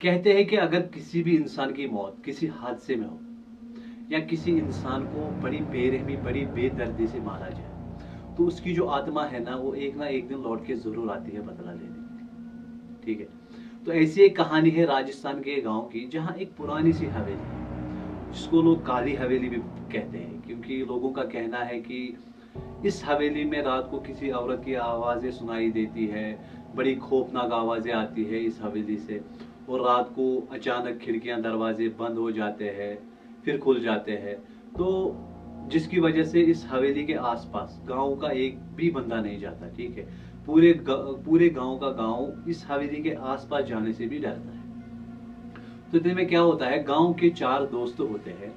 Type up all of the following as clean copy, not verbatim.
कहते हैं कि अगर किसी भी इंसान की मौत किसी हादसे में हो या किसी इंसान को बड़ी बेरहमी बड़ी बेदर्दी से मारा जाए तो उसकी जो आत्मा है ना एक दिन लौट के जरूर आती है बदला लेने के लिए। ठीक है। तो ऐसी एक कहानी है राजस्थान के गांव की, जहां एक पुरानी सी हवेली है जिसको लोग काली हवेली भी कहते हैं, क्योंकि लोगों का कहना है कि इस हवेली में रात को किसी औरत की आवाज़ें सुनाई देती है। बड़ी खौफनाक आवाज़ें आती है इस हवेली से। और रात को अचानक खिड़कियां दरवाजे बंद हो जाते हैं, फिर खुल जाते हैं। तो जिसकी वजह से इस हवेली के आसपास गांव का एक भी बंदा नहीं जाता। ठीक है। पूरे गांव का गांव इस हवेली के आसपास जाने से भी डरता है। तो इतने में क्या होता है, गांव के चार दोस्त होते हैं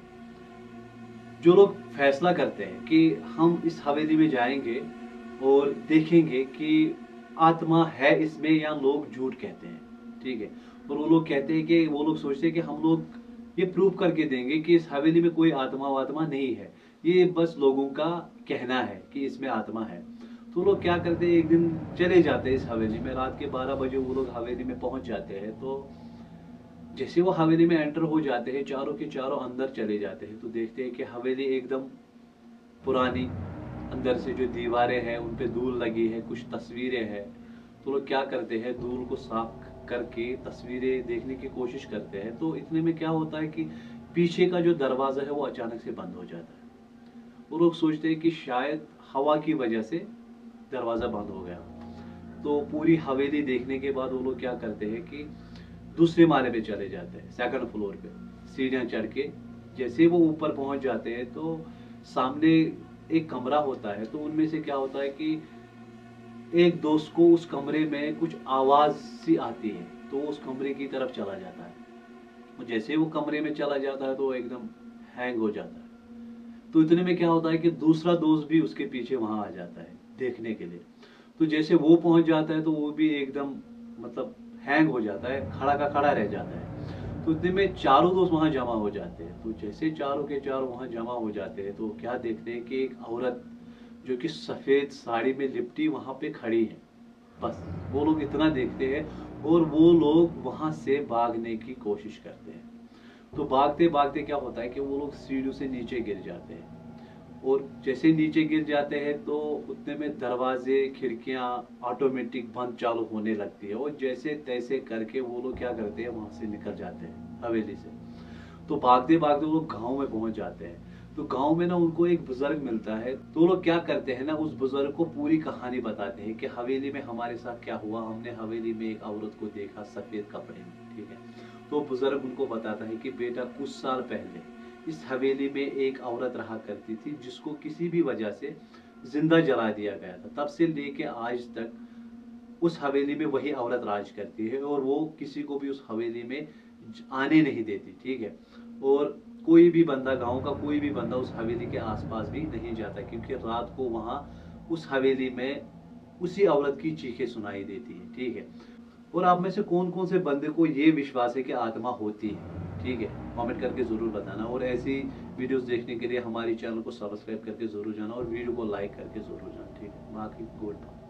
जो लोग फैसला करते हैं कि हम इस हवेली में जाएंगे और देखेंगे कि आत्मा है इसमें या लोग झूठ कहते हैं। ठीक है। और वो लोग कहते हैं कि वो लोग सोचते हैं कि हम लोग ये प्रूव करके देंगे कि इस हवेली में कोई आत्मा वात्मा नहीं है, ये बस लोगों का कहना है कि इसमें आत्मा है। तो लोग क्या करते हैं, एक दिन चले जाते हैं इस हवेली में। रात के 12 बजे वो लोग हवेली में पहुंच जाते हैं। तो जैसे वो हवेली में एंटर हो जाते हैं, चारों के चारों अंदर चले जाते हैं, तो देखते हैं कि हवेली एकदम पुरानी, अंदर से जो दीवारें हैं उन पे धूल लगी है, कुछ तस्वीरें हैं। तो लोग क्या करते हैं, धूल को साफ करके तस्वीरें देखने की कोशिश करते हैं। तो इतने में क्या होता है कि पीछे का जो दरवाजा है वो अचानक से बंद हो जाता है। वो लोग सोचते हैं कि शायद हवा की वजह से दरवाजा बंद हो गया। तो पूरी हवेली देखने के बाद वो लोग क्या करते हैं कि दूसरे माले पे चले जाते हैं, सेकंड फ्लोर पे सीढ़ियां चढ़ के। जैसे वो ऊपर पहुंच जाते हैं तो सामने एक कमरा होता है। तो उनमें से क्या होता है कि एक दोस्त को उस कमरे में कुछ आवाज सी आती है, तो वो उस कमरे की तरफ चला जाता है। और जैसे वो कमरे में चला जाता है तो वो एकदम हैंग हो जाता है। तो इतने में क्या होता है कि दूसरा दोस्त भी उसके पीछे वहां आ जाता है देखने के लिए। तो जैसे वो पहुंच जाता है तो वो भी एकदम मतलब हैंग हो जाता है, खड़ा का खड़ा रह जाता है। तो इतने में चारों दोस्त वहां जमा हो जाते हैं। तो जैसे चारों के चारों वहां जमा हो जाते हैं तो क्या देखते हैं कि एक औरत जो कि सफेद साड़ी में लिपटी वहां पे खड़ी है। बस वो लोग इतना देखते हैं और वो लोग वहां से भागने की कोशिश करते हैं। तो भागते भागते क्या होता है कि वो लोग सीढ़ियों से नीचे गिर जाते हैं। और जैसे नीचे गिर जाते हैं तो उतने में दरवाजे खिड़कियां ऑटोमेटिक बंद चालू होने लगती है। और जैसे तैसे करके वो लोग क्या करते हैं, वहां से निकल जाते हैं हवेली से। तो भागते भागते वो लोग गाँव में पहुंच जाते हैं। तो गांव में ना उनको एक बुजुर्ग मिलता है। तो वो लोग क्या करते हैं ना, उस बुजुर्ग को पूरी कहानी बताते हैं कि हवेली में हमारे साथ क्या हुआ, हमने हवेली में एक औरत को देखा सफेद कपड़े में। ठीक है। तो बुजुर्ग उनको बताता है कि बेटा, कुछ साल पहले इस हवेली में एक औरत रहा करती थी जिसको किसी भी वजह से जिंदा जला दिया गया था। तब से लेके आज तक उस हवेली में वही औरत राज करती है और वो किसी को भी उस हवेली में आने नहीं देती। ठीक है। और कोई भी बंदा, गांव का कोई भी बंदा उस हवेली के आसपास भी नहीं जाता, क्योंकि रात को वहां उस हवेली में उसी औरत की चीखें सुनाई देती है। ठीक है। और आप में से कौन कौन से बंदे को ये विश्वास है कि आत्मा होती है, ठीक है, कमेंट करके जरूर बताना। और ऐसी वीडियोस देखने के लिए हमारे चैनल को सब्सक्राइब करके जरूर जाना और वीडियो को लाइक करके जरूर जाना। ठीक है। बाकी गुड बाय।